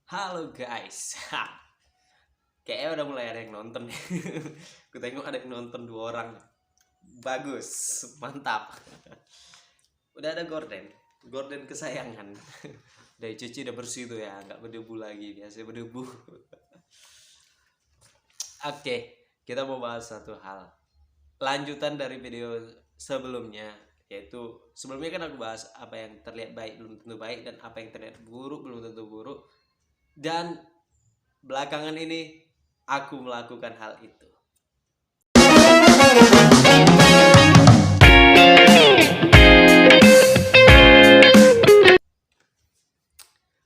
Halo guys. Kayaknya udah mulai ada yang nonton. Ku tengok ada yang nonton 2 orang. Bagus, mantap. Udah ada Gordon. Gordon kesayangan. Udah cuci udah bersih tuh ya, nggak berdebu lagi. Biasanya berdebu. Oke, kita mau bahas satu hal. Lanjutan dari video sebelumnya, yaitu sebelumnya kan aku bahas apa yang terlihat baik belum tentu baik dan apa yang terlihat buruk belum tentu buruk. Dan belakangan ini aku melakukan hal itu.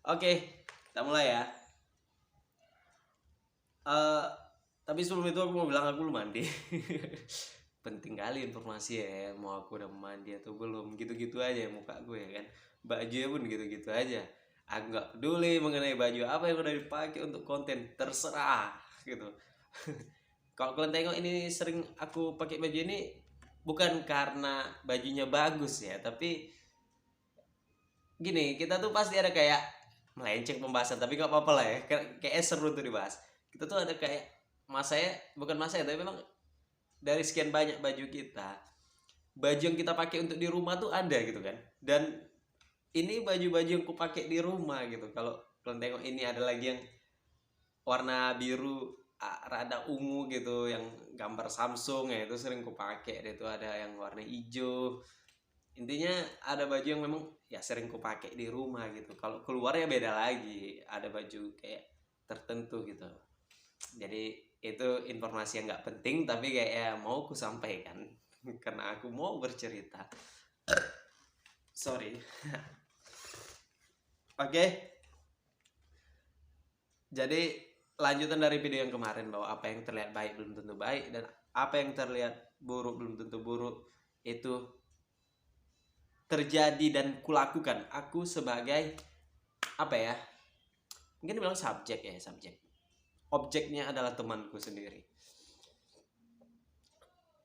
Oke, kita mulai ya. Tapi sebelum itu aku mau bilang aku belum mandi. Penting kali informasi ya, mau aku udah mandi atau belum, gitu-gitu aja muka gue ya kan. Bajunya pun gitu-gitu aja. Aku nggak peduli mengenai baju apa yang udah dipakai untuk konten, terserah gitu. Kalau kalian tengok ini sering aku pakai baju ini bukan karena bajunya bagus ya, tapi gini, kita tuh pasti ada kayak melenceng pembahasan, tapi gak apa-apa lah ya. Kayak seru tuh dibahas. Kita tuh ada kayak masanya, bukan masanya, tapi memang dari sekian banyak baju kita, baju yang kita pakai untuk di rumah tuh ada gitu kan. Dan ini baju-baju yang ku pakai di rumah gitu. Kalau kalian tengok ini ada lagi yang warna biru rada ungu gitu, yang gambar Samsung ya, itu sering ku pakai. Itu ada yang warna hijau. Intinya ada baju yang memang ya sering ku pakai di rumah gitu. Kalau keluar ya beda lagi, ada baju kayak tertentu gitu. Jadi itu informasi yang nggak penting tapi kayak ya mau ku sampaikan karena aku mau bercerita. Sorry. Oke, jadi lanjutan dari video yang kemarin, bahwa apa yang terlihat baik belum tentu baik dan apa yang terlihat buruk belum tentu buruk, itu terjadi dan kulakukan aku sebagai apa ya, mungkin bilang subjek ya, subjek. Objeknya adalah temanku sendiri.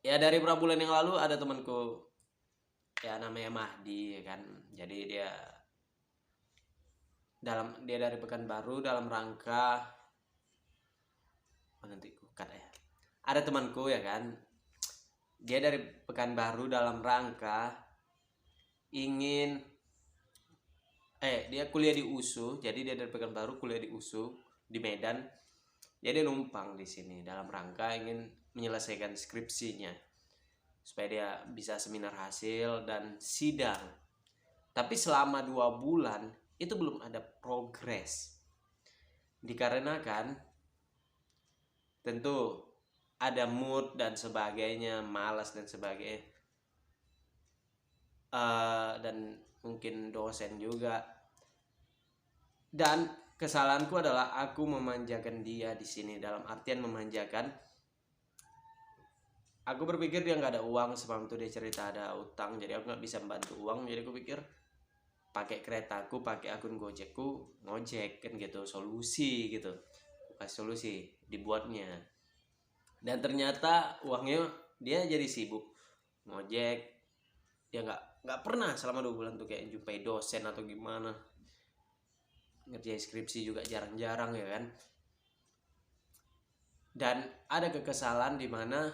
Ya dari beberapa bulan yang lalu ada temanku ya namanya Mahdi ya kan. Jadi dia dari Pekanbaru dalam rangka nanti cut ya. Ada temanku ya kan. Dia dari Pekanbaru dalam rangka ingin dia kuliah di USU. Jadi dia dari Pekanbaru kuliah di USU di Medan. Jadi numpang di sini dalam rangka ingin menyelesaikan skripsinya supaya dia bisa seminar hasil dan sidang. Tapi selama 2 bulan itu belum ada progres. Dikarenakan tentu ada mood dan sebagainya, malas dan sebagainya. Dan mungkin dosen juga. Dan kesalahanku adalah aku memanjakan dia di sini, dalam artian memanjakan. Aku berpikir dia nggak ada uang, sebab itu dia cerita ada utang, jadi aku nggak bisa membantu uang. Jadi aku pikir pakai keretaku, pakai akun Gojekku, ngojek kan gitu, solusi gitu, kasih solusi dibuatnya. Dan ternyata uangnya dia jadi sibuk ngojek, dia nggak pernah selama 2 bulan tuh kayak jumpai dosen atau gimana, ngerjain skripsi juga jarang-jarang ya kan. Dan ada kekesalan di mana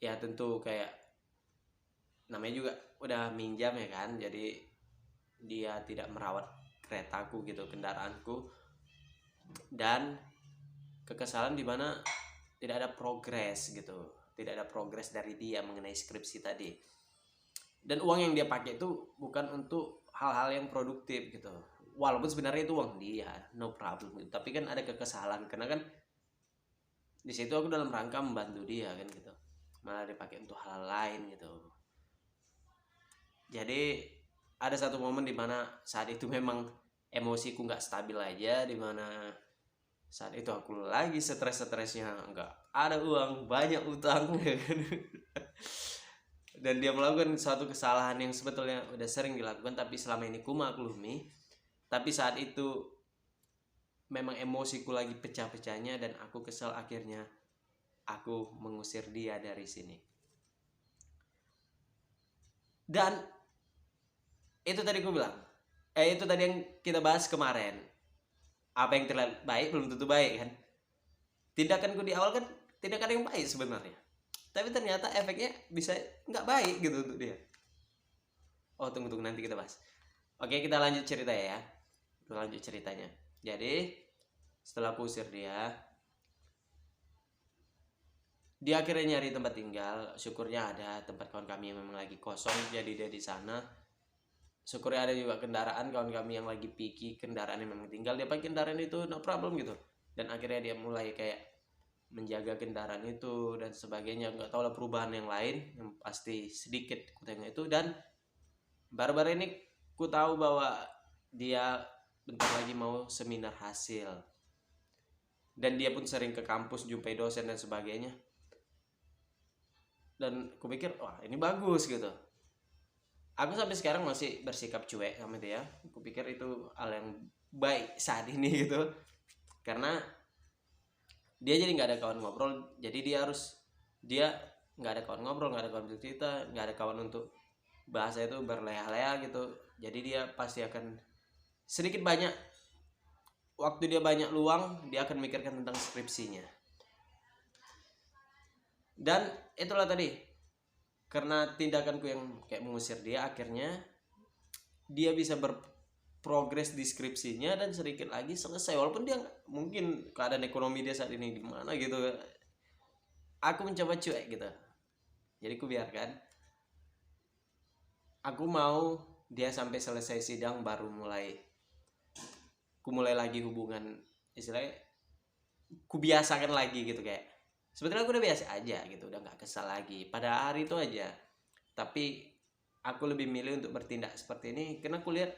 ya tentu kayak namanya juga udah minjam ya kan, jadi dia tidak merawat keretaku gitu, kendaraanku. Dan kekesalan di mana tidak ada progres gitu, tidak ada progres dari dia mengenai skripsi tadi. Dan uang yang dia pakai itu bukan untuk hal-hal yang produktif gitu, walaupun sebenarnya itu uang dia, no problem gitu. Tapi kan ada kekesalan karena kan di situ aku dalam rangka membantu dia kan gitu, malah dipakai untuk hal lain gitu. Jadi ada satu momen dimana saat itu memang emosiku nggak stabil aja, dimana saat itu aku lagi stres-stresnya, nggak ada uang, banyak utang. Dan dia melakukan suatu kesalahan yang sebetulnya udah sering dilakukan tapi selama ini ku maklumi. Tapi saat itu memang emosiku lagi pecah-pecahnya dan aku kesal, akhirnya aku mengusir dia dari sini. Dan itu tadi gue bilang, Itu tadi yang kita bahas kemarin, apa yang terlihat baik belum tentu baik kan. Tindakanku di awal kan tindakan yang baik sebenarnya, tapi ternyata efeknya bisa nggak baik gitu untuk dia. Tunggu nanti kita bahas. Oke, kita lanjut cerita ya. Kita lanjut ceritanya. Jadi setelah aku usir dia akhirnya nyari tempat tinggal. Syukurnya ada tempat kawan kami yang memang lagi kosong, jadi dia di sana. Syukurnya ada juga kendaraan kawan kami yang lagi picky kendaraan yang memang tinggal dia pakai kendaraan itu, no problem gitu. Dan akhirnya dia mulai kayak menjaga kendaraan itu dan sebagainya. Nggak tahu lah perubahan yang lain, yang pasti sedikit kutengah itu. Dan baru-baru ini ku tahu bahwa dia bentar lagi mau seminar hasil, dan dia pun sering ke kampus jumpai dosen dan sebagainya. Dan ku pikir wah ini bagus gitu. Aku sampai sekarang masih bersikap cuek sama dia. Aku pikir itu hal yang baik saat ini gitu, karena dia jadi nggak ada kawan ngobrol. Jadi dia nggak ada kawan ngobrol, nggak ada kawan bercerita, nggak ada kawan untuk bahasa itu berleha-leha gitu. Jadi dia pasti akan sedikit banyak waktu dia banyak luang, dia akan mikirkan tentang skripsinya. Dan itulah tadi, karena tindakanku yang kayak mengusir dia, akhirnya dia bisa berprogres di skripsinya dan sedikit lagi selesai. Walaupun dia mungkin keadaan ekonomi dia saat ini gimana gitu, aku mencoba cuek gitu. Jadi ku biarkan, aku mau dia sampai selesai sidang baru ku mulai lagi hubungan, istilahnya ku biasakan lagi gitu. Kayak sebetulnya aku udah biasa aja gitu, udah nggak kesal lagi pada hari itu aja. Tapi aku lebih milih untuk bertindak seperti ini karena aku lihat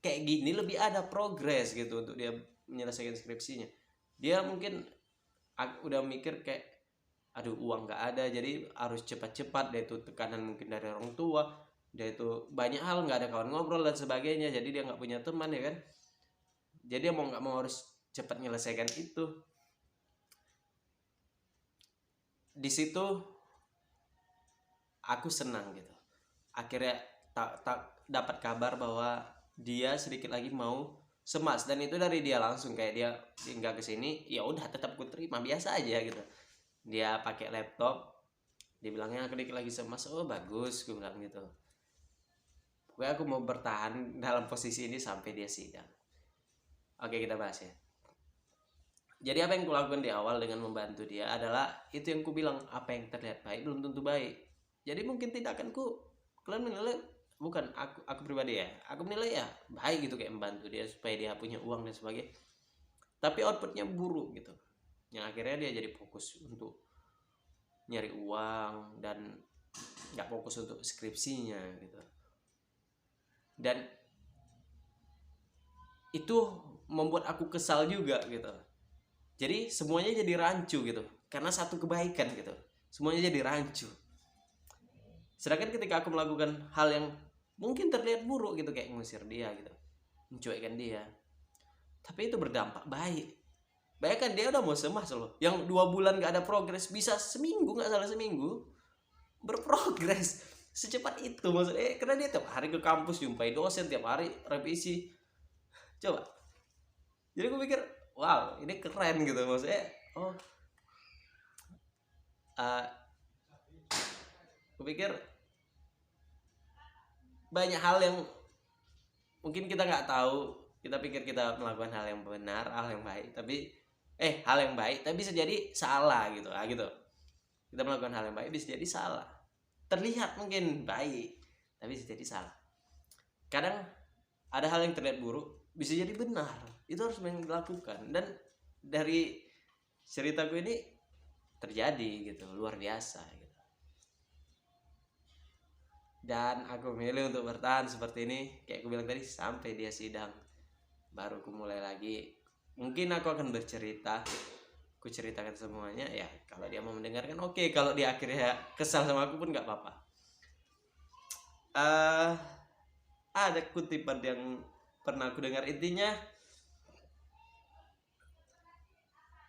kayak gini lebih ada progres gitu untuk dia menyelesaikan skripsinya. Dia mungkin udah mikir kayak aduh uang nggak ada, jadi harus cepat-cepat. Dia itu tekanan mungkin dari orang tua, dia itu banyak hal, nggak ada kawan ngobrol dan sebagainya, jadi dia nggak punya teman ya kan. Jadi dia mau nggak mau harus cepat menyelesaikan itu. Di situ aku senang gitu, akhirnya tak dapat kabar bahwa dia sedikit lagi mau semas, dan itu dari dia langsung. Kayak dia singgah ke sini, ya udah tetap ku terima biasa aja gitu. Dia pakai laptop, dia bilangnya aku dikit lagi semas. Oh bagus, gue bilang gitu. Pokoknya aku mau bertahan dalam posisi ini sampai dia sidang. Oke, kita bahas ya. Jadi apa yang kulakukan di awal dengan membantu dia adalah itu yang ku bilang, apa yang terlihat baik belum tentu baik. Jadi mungkin tindakanku kalian menilai, bukan aku pribadi ya, aku menilai ya baik gitu, kayak membantu dia supaya dia punya uang dan sebagainya. Tapi outputnya buruk gitu, yang akhirnya dia jadi fokus untuk nyari uang dan nggak fokus untuk skripsinya gitu. Dan itu membuat aku kesal juga gitu. Jadi semuanya jadi rancu gitu, karena satu kebaikan gitu, semuanya jadi rancu. Sedangkan ketika aku melakukan hal yang mungkin terlihat buruk gitu, kayak ngusir dia gitu, mencuekkan dia, tapi itu berdampak baik. Bayangkan dia udah mau semas loh, yang 2 bulan gak ada progres, bisa seminggu, nggak salah seminggu berprogres secepat itu maksudnya. Karena dia tiap hari ke kampus, jumpai dosen, tiap hari revisi. Coba, jadi gue pikir wow ini keren gitu maksudnya. Gue pikir banyak hal yang mungkin kita nggak tahu. Kita pikir kita melakukan hal yang benar, hal yang baik, tapi hal yang baik tapi bisa jadi salah gitu gitu. Kita melakukan hal yang baik bisa jadi salah, terlihat mungkin baik tapi bisa jadi salah. Kadang ada hal yang terlihat buruk bisa jadi benar, itu harus dilakukan. Dan dari ceritaku ini terjadi gitu, luar biasa gitu. Dan aku milih untuk bertahan seperti ini, kayak aku bilang tadi, sampai dia sidang baru aku mulai lagi. Mungkin aku akan bercerita, aku ceritakan semuanya ya. Kalau dia mau mendengarkan oke, kalau dia akhirnya kesal sama aku pun nggak apa-apa. Ada kutipan yang pernah aku dengar, intinya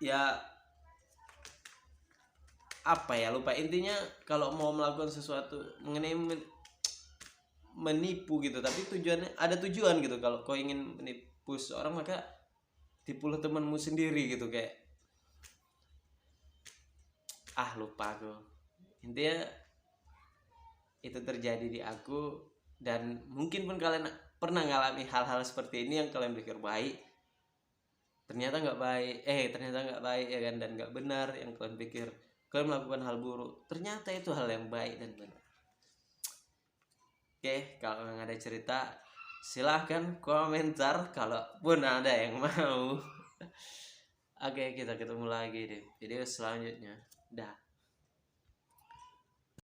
ya apa ya, lupa intinya. Kalau mau melakukan sesuatu mengenai menipu gitu, tapi tujuannya ada tujuan gitu. Kalau kau ingin menipu seorang maka tipulah temanmu sendiri gitu. Kayak lupa aku, intinya itu terjadi di aku. Dan mungkin pun kalian pernah ngalami hal-hal seperti ini yang kalian pikir baik, ternyata nggak baik, ternyata nggak baik ya kan, dan nggak benar. Yang kalian pikir kalian melakukan hal buruk, ternyata itu hal yang baik dan benar. Oke, kalau yang ada cerita silahkan komentar, kalaupun ada yang mau. Oke, kita ketemu lagi di video selanjutnya. Dah.